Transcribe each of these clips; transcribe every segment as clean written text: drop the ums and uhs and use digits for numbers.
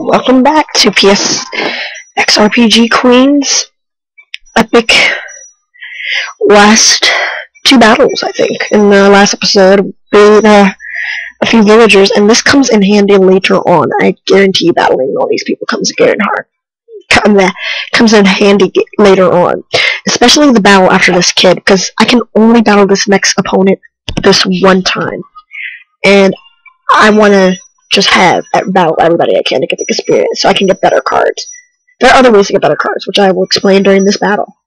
Welcome back to PSXRPG Queen's epic last two battles, I think. In the last episode, beat a few villagers, and this comes in handy later on. I guarantee you battling all these people comes in handy later on. Especially the battle after this kid, because I can only battle this next opponent this one time. And I want to just battle everybody I can to get the experience, so I can get better cards. There are other ways to get better cards, which I will explain during this battle.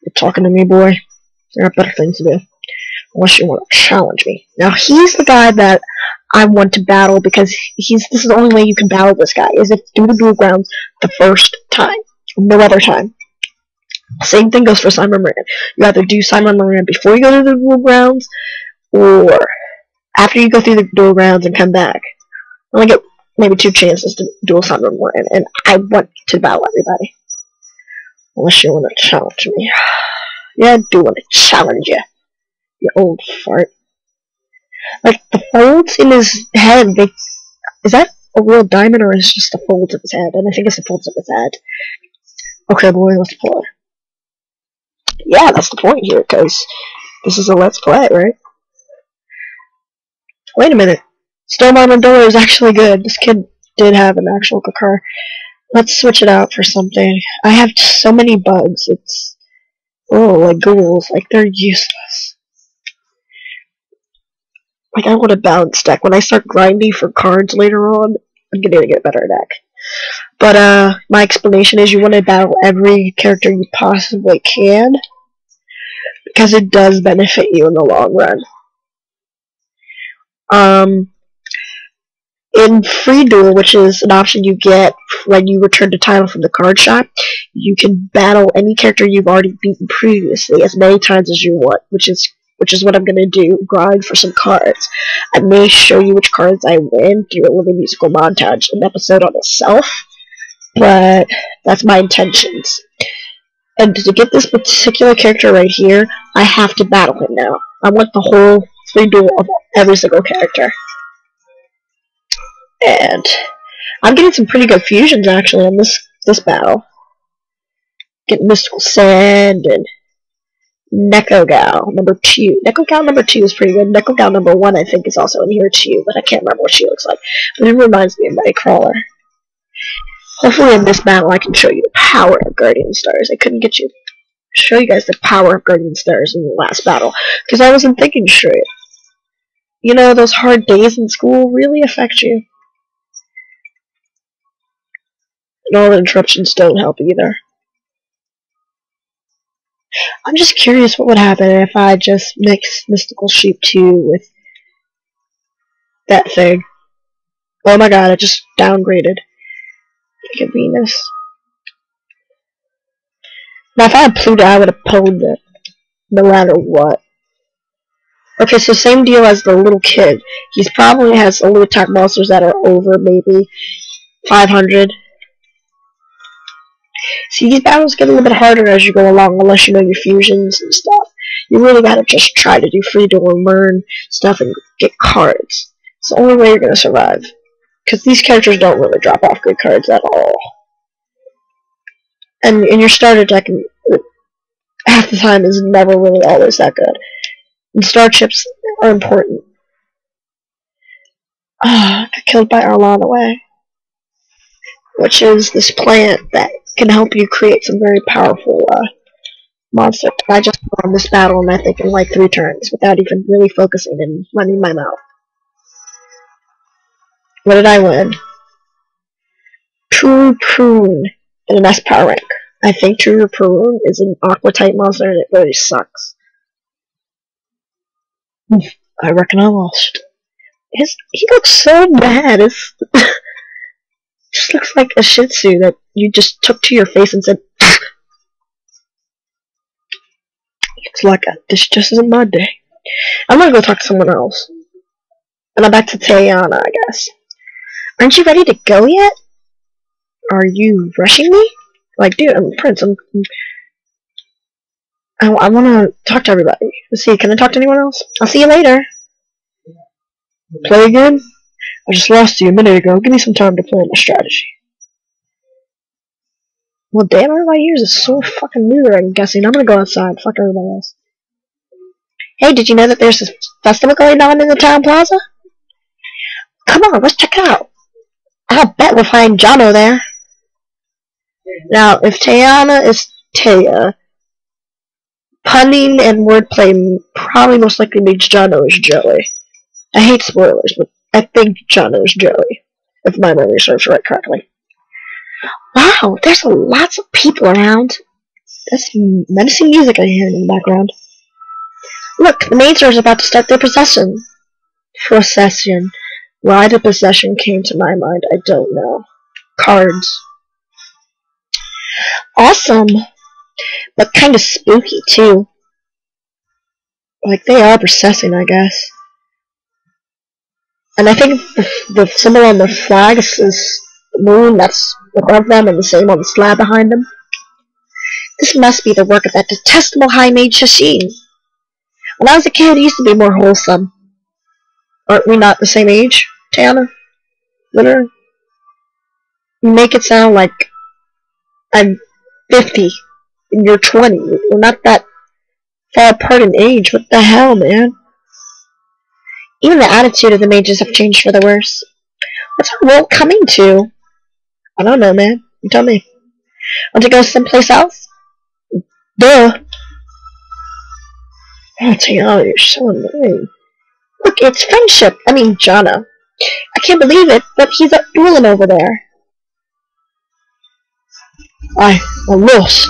You're talking to me, boy. There are better things to do. Unless you want to challenge me. Now, he's the guy that I want to battle because this is the only way you can battle this guy, is if do the dual grounds the first time. No other time. Same thing goes for Simon Moran. You either do Simon Moran before you go to the dual grounds, or after you go through the dual grounds and come back. I only get maybe 2 chances to duel Simon Moran, and I want to battle everybody. Unless you want to challenge me. Yeah, I do want to challenge you. You old fart. Like, the folds in his head, is that a real diamond, or is it just the folds of his head? And I think it's the folds of his head. Okay, boy, let's play. Yeah, that's the point here, because this is a let's play, right? Wait a minute. Stone Armadillo is actually good. This kid did have an actual good car. Let's switch it out for something. I have so many bugs. It's... oh, like ghouls. Like, they're useless. Like, I want a balanced deck. When I start grinding for cards later on, I'm gonna get a better deck. But, my explanation is you want to battle every character you possibly can, because it does benefit you in the long run. In Free Duel, which is an option you get when you return the title from the card shop, you can battle any character you've already beaten previously as many times as you want, which is what I'm gonna do, grind for some cards. I may show you which cards I win through a little musical montage, an episode on itself, but that's my intentions. And to get this particular character right here, I have to battle him now. I want the whole Free Duel of every single character. And I'm getting some pretty good fusions actually on this battle. Getting Mystical Sand and Neko Gal number 2. Neko Gal number 2 is pretty good. Neko Gal number 1 I think is also in here too, but I can't remember what she looks like. But it reminds me of Nightcrawler. Hopefully in this battle I can show you the power of Guardian Stars. I couldn't show you guys the power of Guardian Stars in the last battle because I wasn't thinking straight. You know, those hard days in school really affect you. And all the interruptions don't help either. I'm just curious what would happen if I just mix Mystical Sheep 2 with that thing. Oh my god, I just downgraded. Look at Venus. Now if I had Pluto, I would have pwned it. No matter what. Okay, so same deal as the little kid. He probably has only attack monsters that are over maybe 500. See, these battles get a little bit harder as you go along, unless you know your fusions and stuff. You really gotta just try to do Free Duel and learn stuff and get cards. It's the only way you're gonna survive. Because these characters don't really drop off good cards at all. And in your starter deck, half the time is never really always that good. And star chips are important. I got killed by Arlanaway, which is this plant that can help you create some very powerful monsters. I just won this battle, and I think in like 3 turns, without even really focusing and running my mouth. What did I win? True Prune in an S power rank. I think True Prune is an Aqua type monster, and it really sucks. I reckon I lost. He looks so bad. It's just looks like a Shih Tzu that you just took to your face and said, looks like this just isn't my day. I'm gonna go talk to someone else. And I'm back to Tayana, I guess. Aren't you ready to go yet? Are you rushing me? Like, dude, I'm Prince. I want to talk to everybody. Let's see, can I talk to anyone else? I'll see you later. Play again? I just lost you a minute ago. Give me some time to plan my strategy. Well, damn it, my ears are so fucking neither, I'm guessing. I'm gonna go outside. Fuck everybody else. Hey, did you know that there's a festival going on in the town plaza? Come on, let's check it out. I'll bet we'll find Jono there. Now, if Tayana is Taya, punning and wordplay probably most likely means Jono is Joey. I hate spoilers, but I think Jono is Joey, if my memory serves right correctly. Wow, there's lots of people around. There's menacing music I hear in the background. Look, the maids are about to start their procession. Procession. Why the procession came to my mind, I don't know. Cards. Awesome. But kind of spooky, too. Like, they are processing, I guess. And I think the symbol on the flag is the moon that's above them and the same on the slab behind them. This must be the work of that detestable high mage Shashin. When I was a kid, it used to be more wholesome. Aren't we not the same age, Tana? Literally? You make it sound like I'm 50 and you're 20. We're not that far apart in age. What the hell, man? Even the attitude of the mages have changed for the worse. What's our world coming to? I don't know, man. You tell me. Want to go someplace else? Duh. Oh, Tayana, you're so annoying. Look, it's friendship. I mean, Jono. I can't believe it, but he's up dueling over there. I'm lost.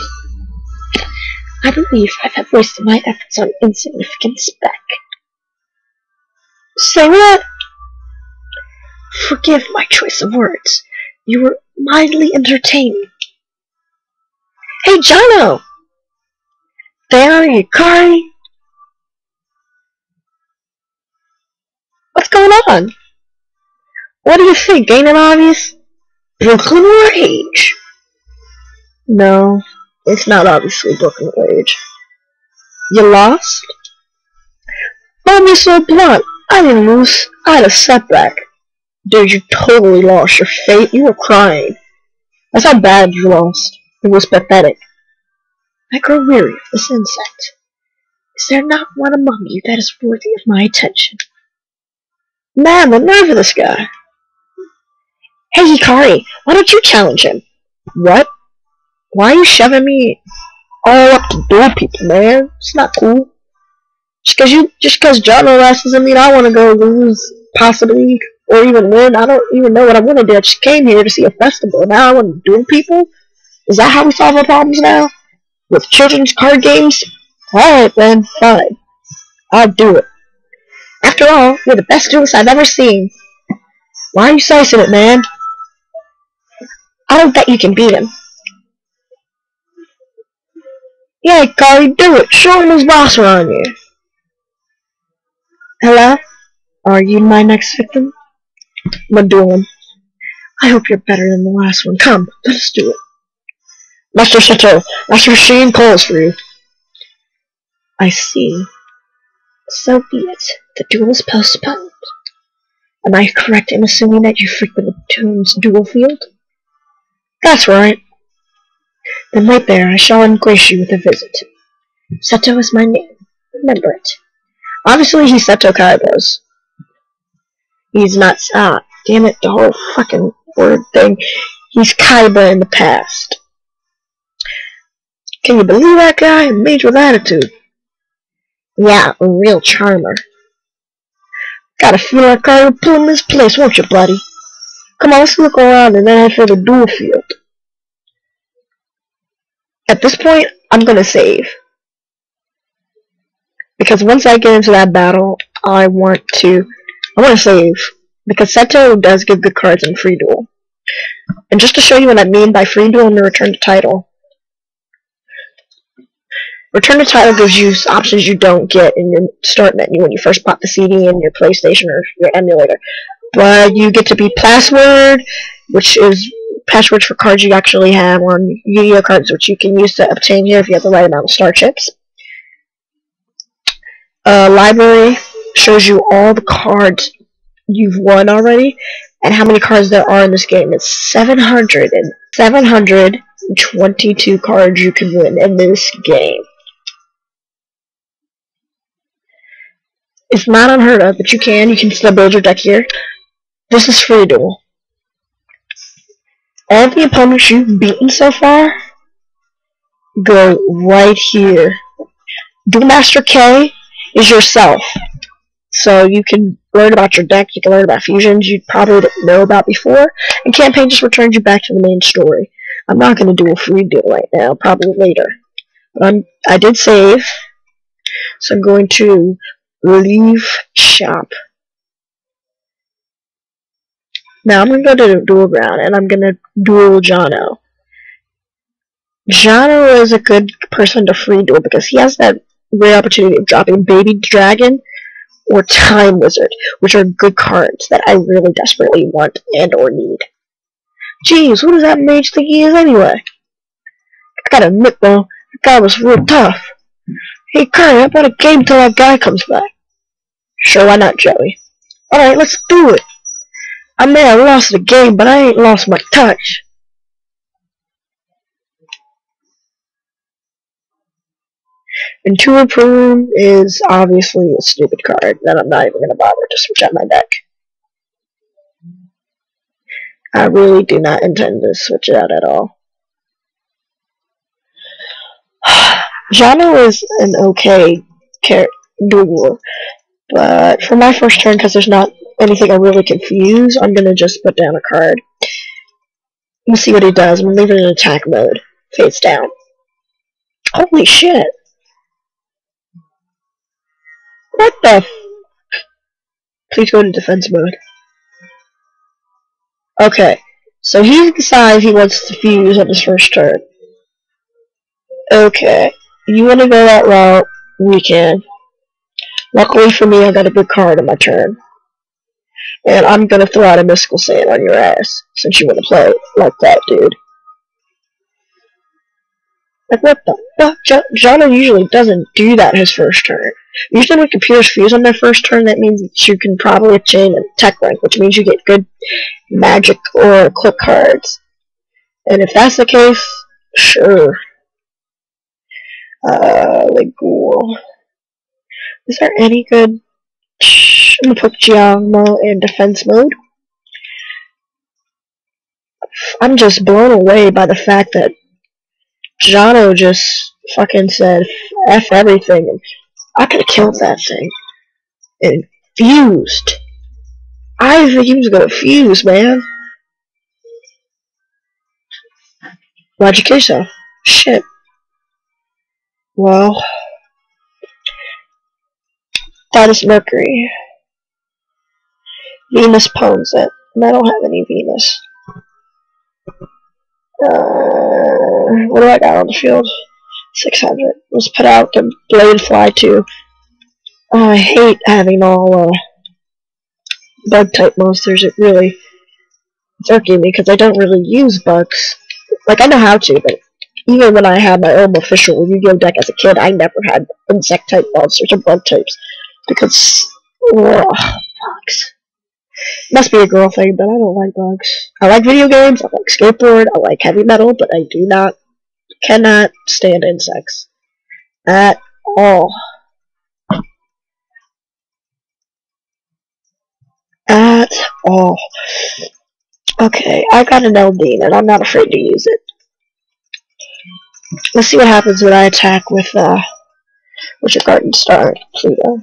I believe I've wasted my efforts on insignificant speck. Say what? Forgive my choice of words. You were mildly entertaining. Hey, Jono! LiveHikari? What's going on? What do you think? Ain't it obvious? Brooklyn Rage. No, it's not obviously Brooklyn Rage. You lost? Don't be so blunt. I didn't lose. I had a setback. Dude, you totally lost your fate. You were crying. That's how bad you lost. It was pathetic. I grow weary of this insect. Is there not one among you that is worthy of my attention? Man, the nerve of this guy. Hey, Hikari, why don't you challenge him? What? Why are you shoving me all up to duel people, man? It's not cool. Just cause Jono lost doesn't mean I want to go lose, possibly, or even win. I don't even know what I want to do. I just came here to see a festival. Now I want to duel people? Is that how we solve our problems now? With children's card games? Alright then, fine. I'll do it. After all, you're the best duelist I've ever seen. Why are you slicing it, man? I don't bet you can beat him. Yeah, Hikari, do it. Show him his boss around here. Hello? Are you my next victim? I'm gonna duel him. I hope you're better than the last one. Come, let us do it. Master Seto, Master Sheen calls for you. I see. So be it. The duel is postponed. Am I correct in assuming that you frequent the Tomb's duel field? That's right. Then right there, I shall grace you with a visit. Seto is my name. Remember it. Obviously, he's Seto Kaiba's. He's not damn it, the whole fucking word thing. He's Kaiba in the past. Can you believe that guy? A mage with attitude. Yeah, a real charmer. Gotta feel like I would pull in this place, won't you, buddy? Come on, let's look around and then head for the duel field. At this point, I'm gonna save. Because once I get into that battle, I want to save. Because Seto does give good cards in free duel. And just to show you what I mean by free duel and the return to title. Return to title gives you options you don't get in your start menu when you first bought the CD in your PlayStation or your emulator. But you get to be password, which is passwords for cards you actually have on Yu-Gi-Oh cards, which you can use to obtain here if you have the right amount of star chips. Library shows you all the cards you've won already, and how many cards there are in this game. It's 722 cards you can win in this game. It's not unheard of, but you can. You can still build your deck here. This is free duel. All the opponents you've beaten so far go right here. Duel Master K is yourself. So you can learn about your deck, you can learn about fusions you probably didn't know about before, and campaign just returns you back to the main story. I'm not going to do a free duel right now, probably later. But I did save, so I'm going to leave shop. Now I'm going to go to the duel ground, and I'm going to duel Jono. Jono is a good person to free duel because he has that rare opportunity of dropping Baby Dragon or Time Wizard, which are good cards that I really desperately want and or need. Jeez, who does that mage think he is anyway? I gotta admit though, that guy was real tough. Hey Curry, how about a game till that guy comes back? Sure, why not, Joey? Alright, let's do it. I may have lost the game, but I ain't lost my touch. And Tour Prune is obviously a stupid card that I'm not even gonna bother to switch out my deck. I really do not intend to switch it out at all. Jono is an okay dueler, but for my first turn, because there's not anything I really confuse, I'm gonna just put down a card. We'll see what he does. I'm gonna leave it in attack mode. Face down. Holy shit! What the f— Please go to defense mode. Okay, so he decides he wants to fuse on his first turn. Okay, you want to go that route? We can. Luckily for me, I got a good card on my turn. And I'm gonna throw out a Mystical Sand on your ass, since you wanna play like that, dude. Like, what the fuck? Jono usually doesn't do that his first turn. Usually when computers fuse on their first turn, that means that you can probably obtain a tech rank, which means you get good magic or click cards. And if that's the case, sure. Like, cool. Is there any good— I'm gonna put Giacomo in defense mode. I'm just blown away by the fact that Jono just fucking said F everything, and I could've killed that thing. And fused. I think he was gonna fuse, man. Why'd you kill yourself? Shit. Well, that is Mercury. Venus pawns it, and I don't have any Venus. What do I got on the field? 600. Let's put out the Blade Fly too. I hate having all bug type monsters. It really irking me because I don't really use bugs. Like, I know how to, but even when I had my own official Yu-Gi-Oh deck as a kid, I never had insect type monsters or bug types because bugs. Must be a girl thing, but I don't like bugs. I like video games, I like skateboard, I like heavy metal, but I cannot stand insects. At all. At all. Okay, I got an Eldine, and I'm not afraid to use it. Let's see what happens when I attack with your Garden Star, Pluto.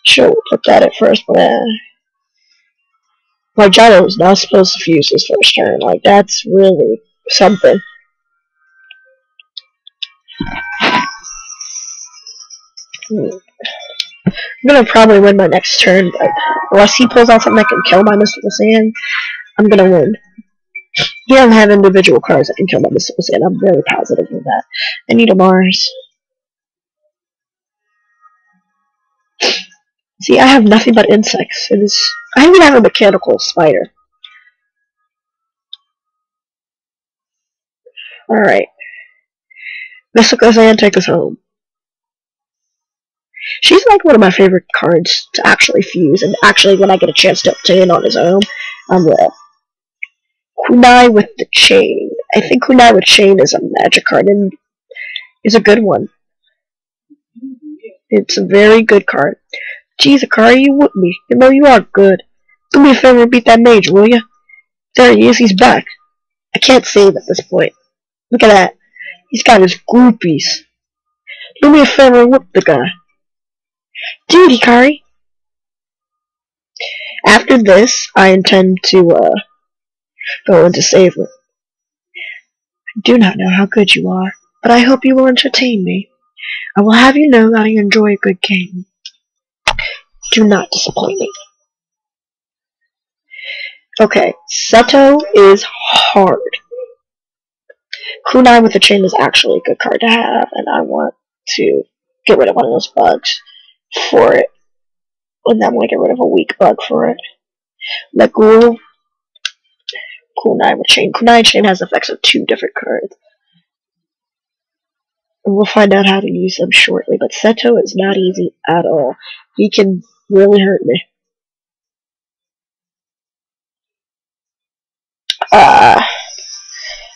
Sure, we'll put that at first, but like, Jono was not supposed to fuse his first turn. Like, that's really something. I'm gonna probably win my next turn, but unless he pulls out something that can kill my Mystical Sand, I'm gonna win. He doesn't have individual cards that can kill my Mystical Sand. I'm very positive of that. I need a Mars. See, I have nothing but insects. I even have a mechanical spider. Alright. Mystical Sand, take us home. She's like one of my favorite cards to actually fuse, and actually when I get a chance to obtain on his own, I will. Kunai with the Chain. I think Kunai with Chain is a magic card, and is a good one. It's a very good card. Geez, Hikari, you whooped me. You know you are good. Do me a favor and beat that mage, will ya? There he is, he's back. I can't save at this point. Look at that. He's got his groupies. Do me a favor and whoop the guy. Dude, Hikari. After this, I intend to, go into Saver. I do not know how good you are, but I hope you will entertain me. I will have you know that I enjoy a good game. Do not disappoint me. Okay, Seto is hard. Kunai with the Chain is actually a good card to have, and I want to get rid of one of those bugs for it. And then I want to get rid of a weak bug for it. Lewd, Kunai with Chain. Kunai Chain has effects of 2 different cards. And we'll find out how to use them shortly, but Seto is not easy at all. He can really hurt me.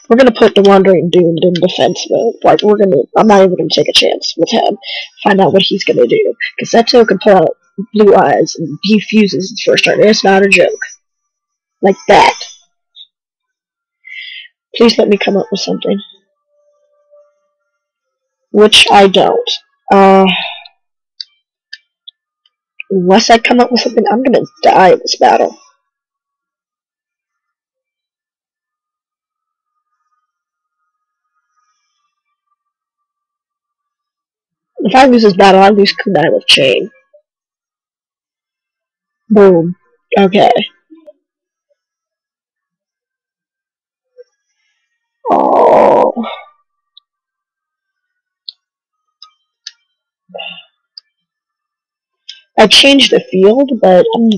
We're gonna put the Wandering Doomed in defense mode. Like, I'm not even gonna take a chance with him. Find out what he's gonna do. Because Seto can pull out blue eyes, and he fuses his first turn. It's not a joke. Like that. Please let me come up with something. Which I don't. Unless I come up with something, I'm gonna die in this battle. If I lose this battle, I lose Kunai with Chain. Boom. Okay. Oh. I changed the field, but I'm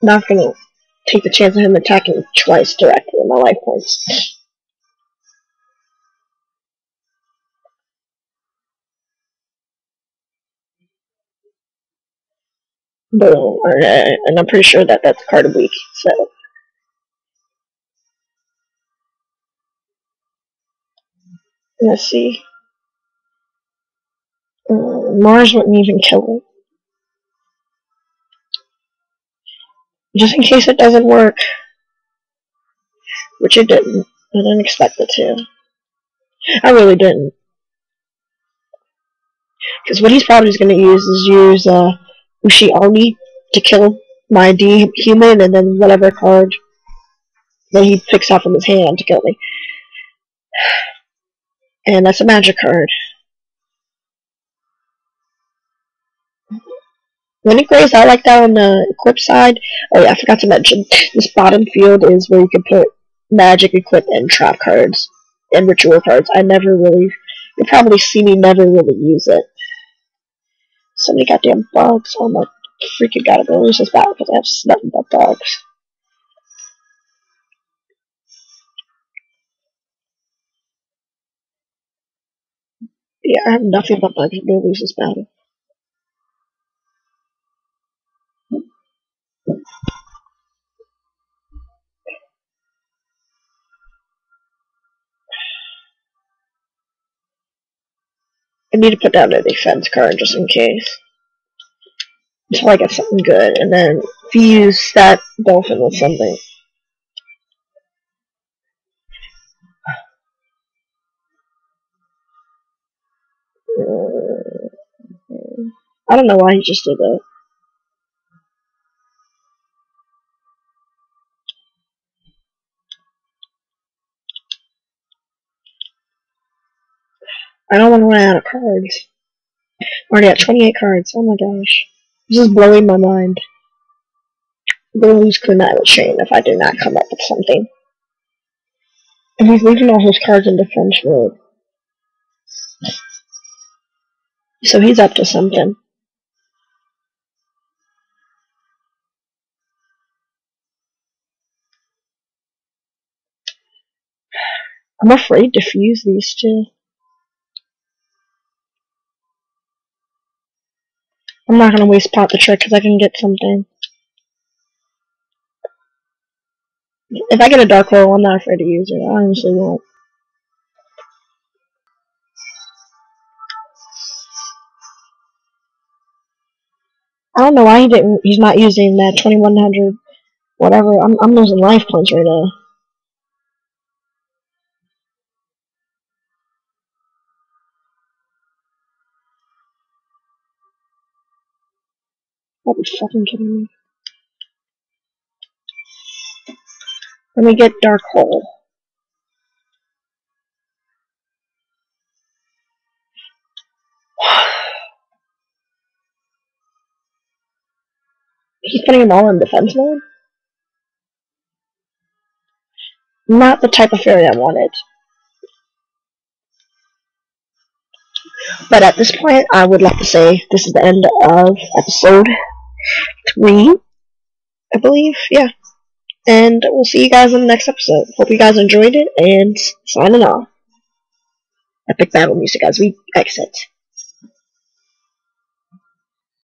not gonna take the chance of him attacking twice directly in my life points. Boom. Okay. And I'm pretty sure that that's card of week, so. Let's see. Mars wouldn't even kill him. Just in case it doesn't work. Which it didn't. I didn't expect it to. I really didn't. Because what he's probably going to use is Ushi Army to kill my D-Human, and then whatever card that he picks out from his hand to kill me. And that's a magic card. When it grows out like that on the equip side, oh yeah, I forgot to mention, this bottom field is where you can put magic, equip, and trap cards, and ritual cards. You'll probably see me never really use it. So many goddamn bugs. Oh my freaking god, I'm gonna lose this battle because I have nothing but bugs. Yeah, I have nothing but bugs. I'm gonna lose this battle. I need to put down a defense card just in case. Until I get something good, and then fuse that dolphin with something. I don't know why he just did that. I don't want to run out of cards. I'm already at 28 cards. Oh my gosh. This is blowing my mind. I'm going to lose Kunai with Chain if I do not come up with something. And he's leaving all his cards in defense mode. So he's up to something. I'm afraid to fuse these two. I'm not gonna waste pot the trick because I can get something. If I get a dark hole, I'm not afraid to use it. I honestly won't. I don't know why he's not using that 2100 whatever. I'm losing life points right now. That'd be fucking kidding me. Let me get dark hole. He's putting them all in defense mode? Not the type of fairy I wanted. But at this point, I would like to say this is the end of episode 3, I believe. Yeah. And we'll see you guys in the next episode. Hope you guys enjoyed it, and signing off. Epic battle music as we exit.